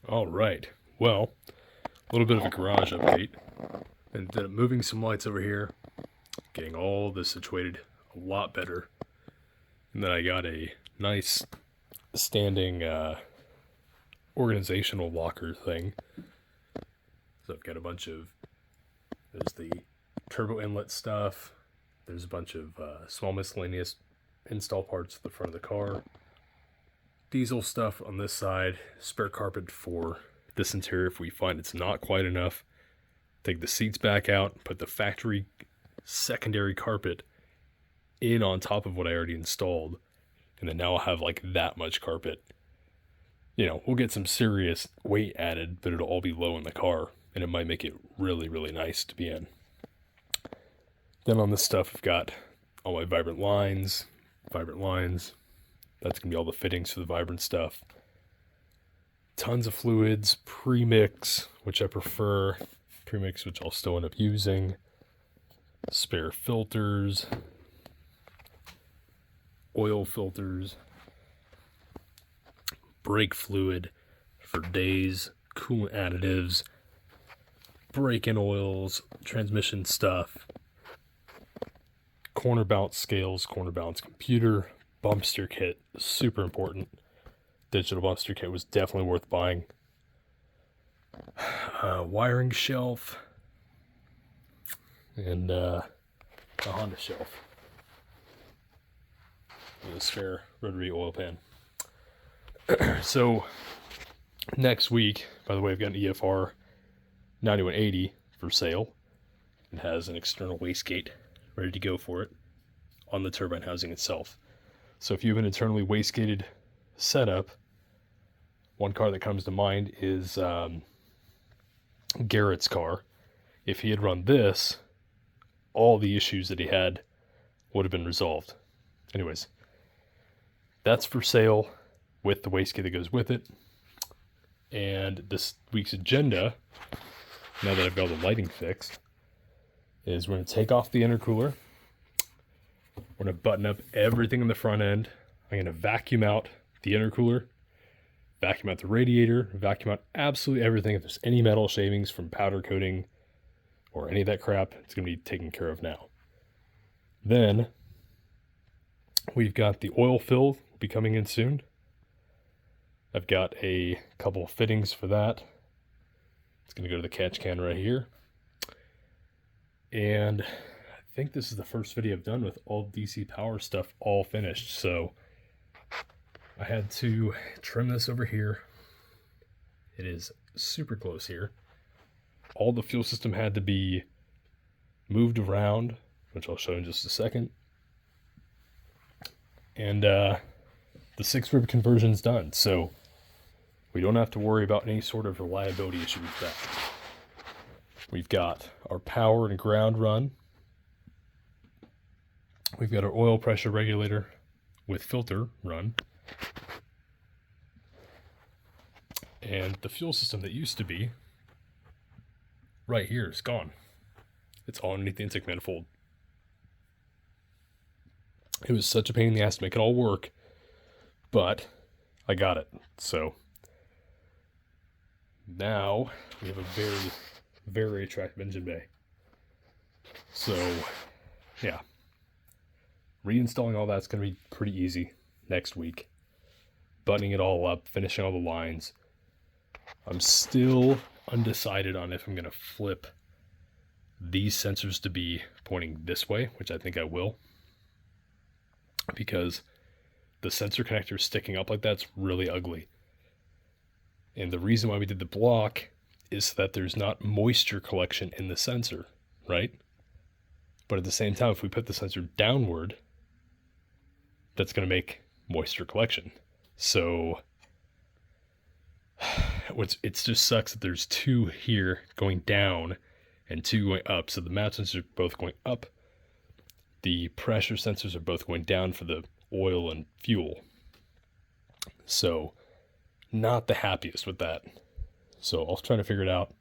All right. Well, a little bit of a garage update. Ended up moving some lights over here, getting all this situated a lot better. And then I got a nice standing organizational locker thing. So I've got a bunch of, there's the turbo inlet stuff. There's a bunch of small miscellaneous install parts at the front of the car. Diesel stuff on this side. Spare carpet for this interior if we find it's not quite enough. Take the seats back out, put the factory secondary carpet in on top of what I already installed, and then now I'll have like that much carpet. You know, we'll get some serious weight added, but it'll all be low in the car, and it might make it really, really nice to be in. Then on this stuff, I've got all my vibrant lines. That's going to be all the fittings for the vibrant stuff. Tons of fluids, premix, which I prefer. Premix, which I'll still end up using. Spare filters. Oil filters. Brake fluid for days. Coolant additives. Brake-in oils. Transmission stuff. Corner bounce scales. Corner bounce computer. Bump steer kit. Super important. Digital bump steer kit was definitely worth buying. Wiring shelf. And a Honda shelf. And a spare rotary oil pan. So, next week, by the way, I've got an EFR 9180 for sale. It has an external wastegate ready to go for it on the turbine housing itself. So if you have an internally wastegated setup, one car that comes to mind is Garrett's car. If he had run this, all the issues that he had would have been resolved. Anyways, that's for sale with the wastegate that goes with it. And this week's agenda, now that I've got all the lighting fixed, is we're going to take off the intercooler. We're going to button up everything in the front end. I'm going to vacuum out the intercooler, vacuum out the radiator, vacuum out absolutely everything. If there's any metal shavings from powder coating or any of that crap, it's going to be taken care of now. Then we've got the oil fill will be coming in soon. I've got a couple of fittings for that. It's going to go to the catch can right here. And I think this is the first video I've done with all DC power stuff all finished. So I had to trim this over here. It is super close here. All the fuel system had to be moved around, which I'll show in just a second. And the 6-rib conversion's done. So we don't have to worry about any sort of reliability issue with that. We've got our power and ground run. We've got our oil pressure regulator with filter run. And the fuel system that used to be right here is gone. It's all underneath the intake manifold. It was such a pain in the ass to make it all work, but I got it. So now we have a very, very attractive engine bay. So yeah, reinstalling all that's going to be pretty easy next week. Buttoning it all up, finishing all the lines. I'm still undecided on if I'm going to flip these sensors to be pointing this way, which I think I will, because the sensor connector sticking up like that's really ugly. And the reason why we did the block is that there's not moisture collection in the sensor, right? But at the same time, if we put the sensor downward, that's going to make moisture collection. So it just sucks that there's two here going down and two going up. So the mount sensors are both going up. The pressure sensors are both going down for the oil and fuel. So not the happiest with that. So I'll try to figure it out.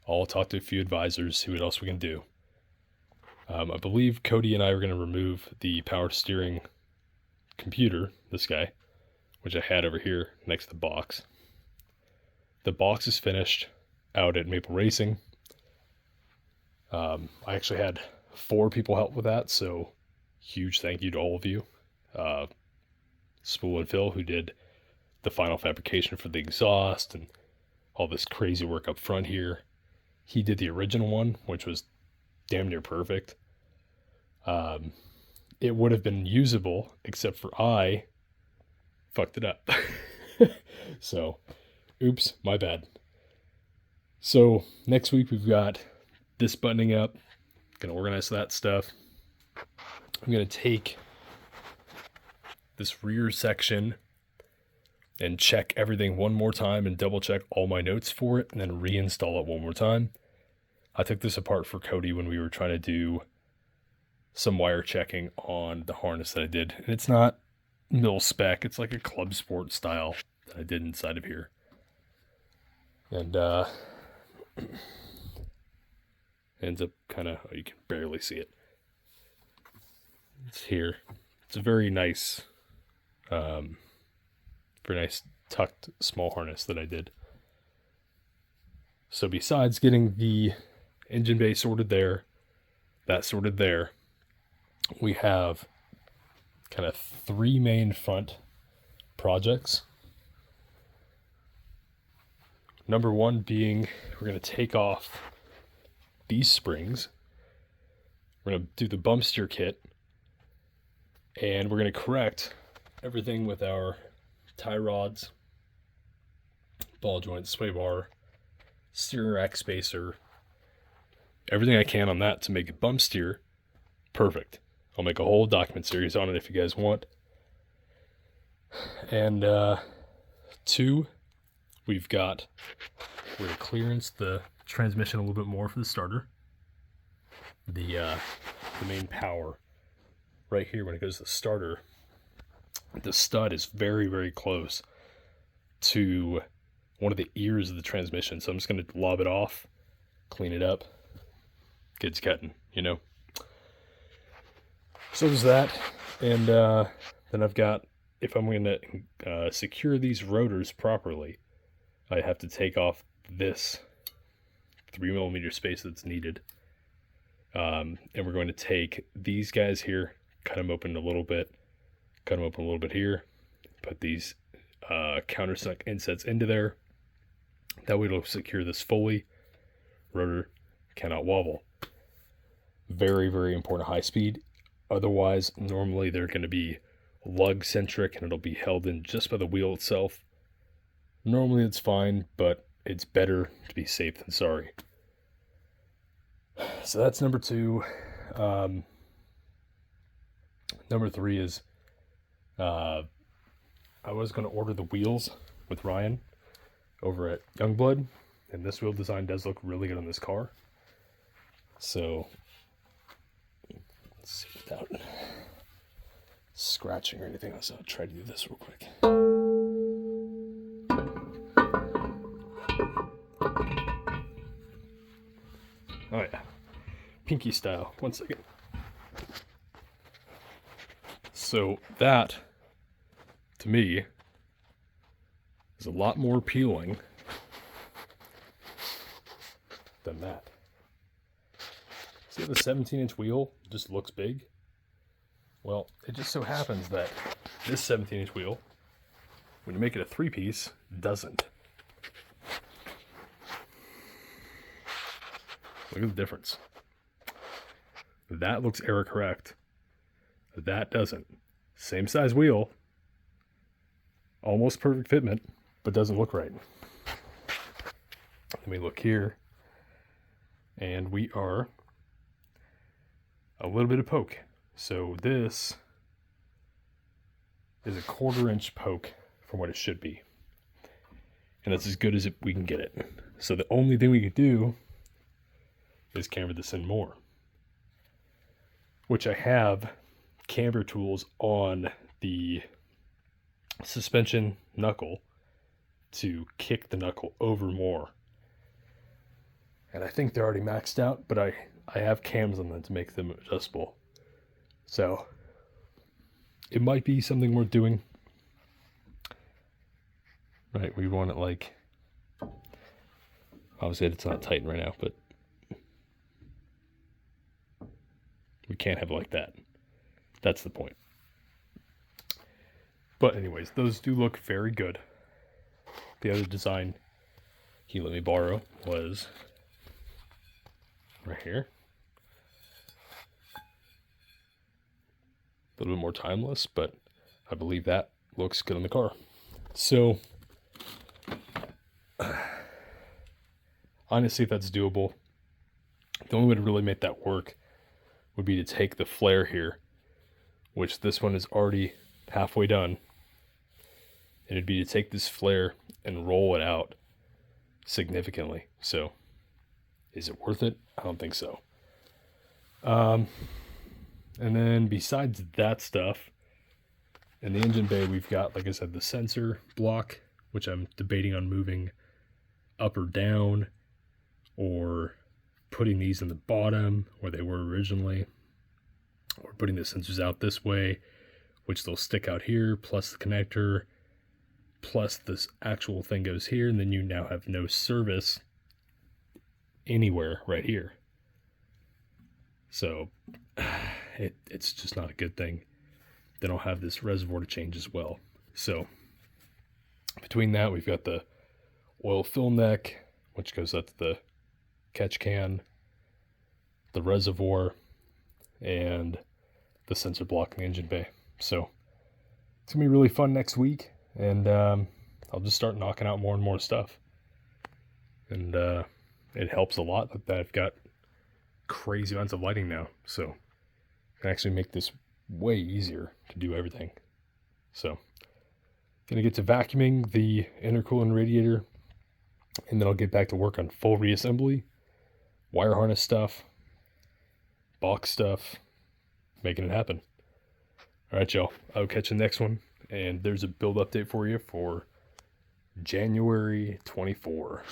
I'll talk to a few advisors, see what else we can do. I believe Cody and I are going to remove the power steering computer, this guy, which I had over here next to the box. the box is finished out at Maple Racing. I actually had 4 people help with that, so huge thank you to all of you. Spool and Phil, who did the final fabrication for the exhaust and all this crazy work up front here. He did the original one, which was damn near perfect. It would have been usable, except for I fucked it up. So, oops, my bad. So, next week we've got this buttoning up. Gonna organize that stuff. I'm gonna take this rear section and check everything one more time and double check all my notes for it and then reinstall it one more time. I took this apart for Cody when we were trying to do some wire checking on the harness that I did. And it's not mil spec, it's like a club sport style that I did inside of here. And ends up kind of, you can barely see it. It's here. It's a very nice tucked small harness that I did. So besides getting the engine bay sorted there, that sorted there, we have kind of 3 main front projects. Number 1 being, we're going to take off these springs. We're going to do the bump steer kit, and we're going to correct everything with our tie rods, ball joints, sway bar, steering rack spacer, everything I can on that to make it bump steer perfect. I'll make a whole document series on it if you guys want. And 2, we're going to clearance the transmission a little bit more for the starter. The main power right here, when it goes to the starter, the stud is very, very close to one of the ears of the transmission. So I'm just going to lob it off, clean it up, kids cutting, you know. So there's that. And then I've got, if I'm going to secure these rotors properly, I have to take off this 3mm space that's needed. And we're going to take these guys here, cut them open a little bit, cut them open a little bit here, put these countersunk insets into there. That way it'll secure this fully. Rotor cannot wobble. Very, very important high speed. Otherwise, normally they're going to be lug centric and it'll be held in just by the wheel itself. Normally it's fine, but it's better to be safe than sorry. So that's number 2. Number 3 is I was going to order the wheels with Ryan over at Youngblood, and this wheel design does look really good on this car. So let's see, without scratching or anything else, I'll try to do this real quick. Oh yeah, pinky style. 1 second. So that, to me, is a lot more appealing than that. See, the 17-inch wheel just looks big. Well, it just so happens that this 17-inch wheel, when you make it a 3-piece, doesn't. Look at the difference. That looks error correct. That doesn't. Same size wheel, almost perfect fitment, but doesn't look right. Let me look here. And we are a little bit of poke. So this is a 1/4 inch poke from what it should be. And that's as good as we can get it. So the only thing we could do is camber this in more. Which I have camber tools on the suspension knuckle to kick the knuckle over more. And I think they're already maxed out, but I have cams on them to make them adjustable. So it might be something worth doing. Right, we want it like Obviously, it's not tightened right now, but we can't have it like that. That's the point. But anyways, those do look very good. The other design he let me borrow was right here. A little bit more timeless, but I believe that looks good on the car. So, honestly, if that's doable, the only way to really make that work would be to take the flare here, which this one is already halfway done. And it'd be to take this flare and roll it out significantly. So, is it worth it? I don't think so. And then besides that stuff, in the engine bay, we've got, like I said, the sensor block, which I'm debating on moving up or down, or putting these in the bottom where they were originally, or putting the sensors out this way, which they'll stick out here, plus the connector, plus this actual thing goes here, and then you now have no service anywhere right here. So it's just not a good thing. Then I'll have this reservoir to change as well. So between that, we've got the oil fill neck, which goes up to the catch can, the reservoir, and the sensor block in the engine bay. So it's gonna be really fun next week, and I'll just start knocking out more and more stuff. And it helps a lot that I've got crazy amounts of lighting now, so I can actually make this way easier to do everything. So gonna get to vacuuming the intercooler radiator, and then I'll get back to work on full reassembly, wire harness stuff, box stuff, making it happen. All right, y'all, I'll catch you next one, and there's a build update for you for January 24.